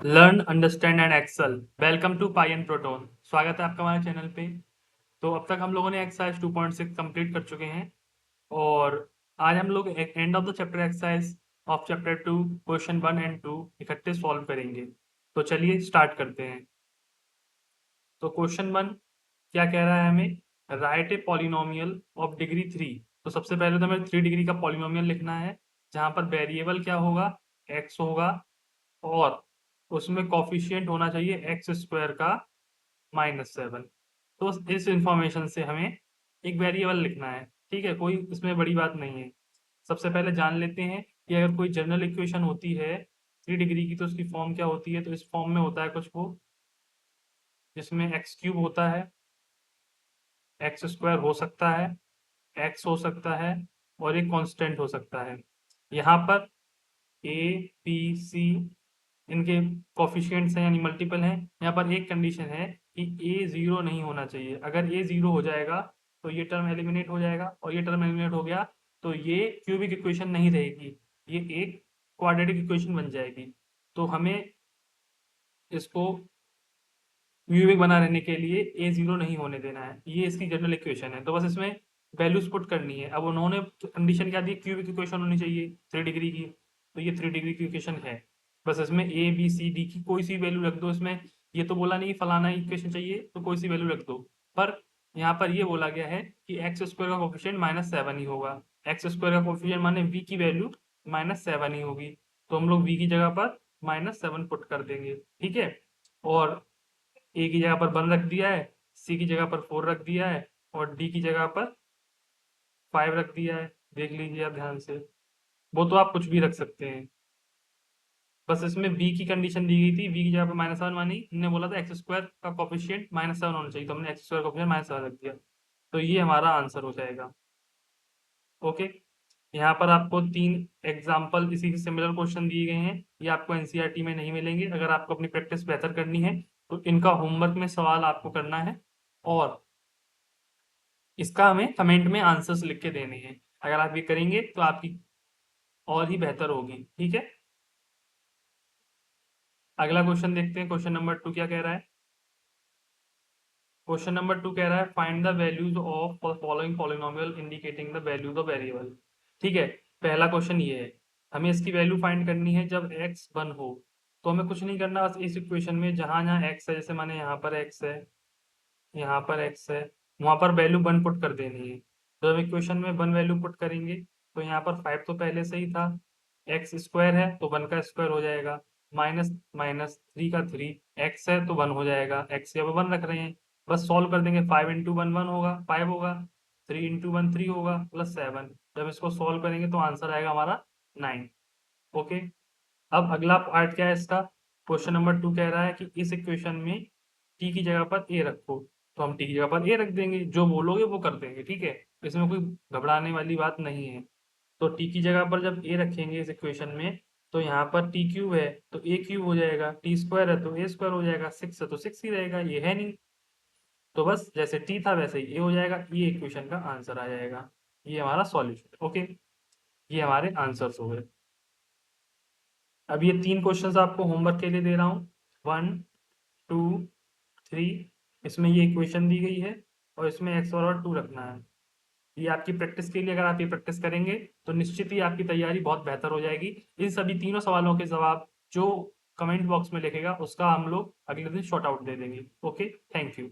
Learn understand and excel. Welcome to Pi and Proton. स्वागत है आपका हमारे चैनल पे। तो अब तक हम लोगों ने एक्सरसाइज 2.6 कंप्लीट कर चुके हैं और आज हम लोग end of the chapter exercise of chapter 2 question 1 and 2 इकट्ठे सॉल्व करेंगे। तो चलिए स्टार्ट करते हैं। तो क्वेश्चन 1 क्या कह रहा है हमें? Right a polynomial of degree 3। तो सबसे पहले तो हमें 3 डिग्री का पॉलिनोमियल लिखना है जहां पर वेरिएबल क्या होगा? एक्स होगा और उसमें कॉफिशिएंट होना चाहिए एक्स स्क्वायर का -7। तो इस इंफॉर्मेशन से हमें एक वेरिएबल लिखना है। ठीक है, कोई इसमें बड़ी बात नहीं है। सबसे पहले जान लेते हैं कि अगर कोई जनरल इक्वेशन होती है 3 डिग्री की तो उसकी फॉर्म क्या होती है। तो इस फॉर्म में होता है कुछ वो जिसमें एक्स क्यूब होता है, एक्स स्क्वायर हो सकता है, एक्स हो सकता है और एक कांस्टेंट हो सकता है। यहाँ पर ए बी सी इनके कोफिशिएंट्स हैं यानी मल्टीपल हैं। यहाँ पर एक कंडीशन है कि ए जीरो नहीं होना चाहिए। अगर ए जीरो हो जाएगा तो ये टर्म एलिमिनेट हो जाएगा और ये टर्म एलिमिनेट हो गया तो ये क्यूबिक इक्वेशन नहीं रहेगी, ये एक क्वाड्रेटिक इक्वेशन बन जाएगी। तो हमें इसको क्यूबिक बना रहने के लिए ए जीरो नहीं होने देना है। ये इसकी जनरल इक्वेशन है। तो बस इसमें वैल्यूज पुट करनी है। अब उन्होंने कंडीशन क्या दी? क्यूबिक इक्वेशन होनी चाहिए 3 डिग्री की। तो ये 3 डिग्री की इक्वेशन है। बस इसमें ए बी सी डी की कोई सी वैल्यू रख दो। इसमें ये तो बोला नहीं कि फलाना इक्वेशन चाहिए तो कोई सी वैल्यू रख दो। पर यहाँ पर ये बोला गया है कि एक्स स्क्वायर का कोफिशिएंट -7 ही होगा। एक्स स्क्वायर का कोफिशिएंट माने वी की वैल्यू -7 ही होगी। तो हम लोग वी की जगह पर -7 पुट कर देंगे। ठीक है, और ए की जगह पर 1 रख दिया है, सी की जगह पर 4 रख दिया है और डी की जगह पर 5 रख दिया है। देख लीजिए आप ध्यान से, वो तो आप कुछ भी रख सकते हैं। बस इसमें बी की कंडीशन दी गई थी, बी की जगह पर -7 मानी। हमने बोला था एक्स स्क्वायर का कोफिशिएंट -7 होना चाहिए, तो हमने एक्स स्क्वायर कोफिशिएंट -7 रख दिया। तो ये हमारा आंसर हो जाएगा। ओके, यहाँ पर आपको 3 एग्जाम्पल इसी के सिमिलर क्वेश्चन दिए गए हैं। ये आपको एनसीईआरटी में नहीं मिलेंगे। अगर आपको अपनी प्रैक्टिस बेहतर करनी है तो इनका होमवर्क में सवाल आपको करना है और इसका हमें कमेंट में आंसर्स लिख के देने हैं। अगर आप ये करेंगे तो आपकी और ही बेहतर होगी। ठीक है, अगला क्वेश्चन देखते हैं। क्वेश्चन नंबर 2 क्या कह रहा है? क्वेश्चन नंबर 2 कह रहा है find the values of following polynomial indicating the values of variable. ठीक है, पहला क्वेश्चन ये है, हमें इसकी वैल्यू फाइंड करनी है जब x 1 हो। तो हमें कुछ नहीं करना, बस इस इक्वेशन में जहां जहां x है, जैसे माने यहाँ पर x है, यहाँ पर x है, वहां पर वैल्यू 1 पुट कर देनी है। तो हम इक्वेशन में 1 वैल्यू पुट करेंगे तो यहाँ पर 5 तो पहले से ही था, एक्स स्क्वायर है तो 1 का स्क्वायर हो जाएगा, माइनस माइनस 3 का 3, एक्स है तो 1 हो जाएगा, एक्स के अब 1 रख रहे हैं। बस सॉल्व कर देंगे, 5 इंटू 1 1 होगा, 5 होगा, 3 इंटू 1 3 होगा प्लस 7। जब इसको सॉल्व करेंगे तो आंसर आएगा हमारा 9। ओके, अब अगला पार्ट क्या है इसका? क्वेश्चन नंबर 2 कह रहा है कि इस इक्वेशन में टी की जगह पर ए रखो। तो हम टी की जगह पर ए रख देंगे, जो बोलोगे वो कर देंगे। ठीक है, इसमें कोई घबराने वाली बात नहीं है। तो टी की जगह पर जब ए रखेंगे इस इक्वेशन में तो यहाँ पर टी क्यूब है तो ए क्यूब हो जाएगा, टी स्क्वायर है तो ए स्क्वायर हो जाएगा, 6 है तो 6 ही रहेगा, ये है नहीं। तो बस जैसे टी था वैसे ही ए हो जाएगा, ये इक्वेशन का आंसर आ जाएगा। ये हमारा सॉल्यूशन। ओके, ये हमारे आंसर्स हो गए। अब ये 3 क्वेश्चंस आपको होमवर्क के लिए दे रहा हूँ, 1 2 3। इसमें ये इक्वेशन दी गई है और इसमें एक्स और 2 रखना है। ये आपकी प्रैक्टिस के लिए, अगर आप ये प्रैक्टिस करेंगे तो निश्चित ही आपकी तैयारी बहुत बेहतर हो जाएगी। इन सभी तीनों सवालों के जवाब जो कमेंट बॉक्स में लिखेगा उसका हम लोग अगले दिन शॉर्ट आउट दे देंगे। Okay, thank you.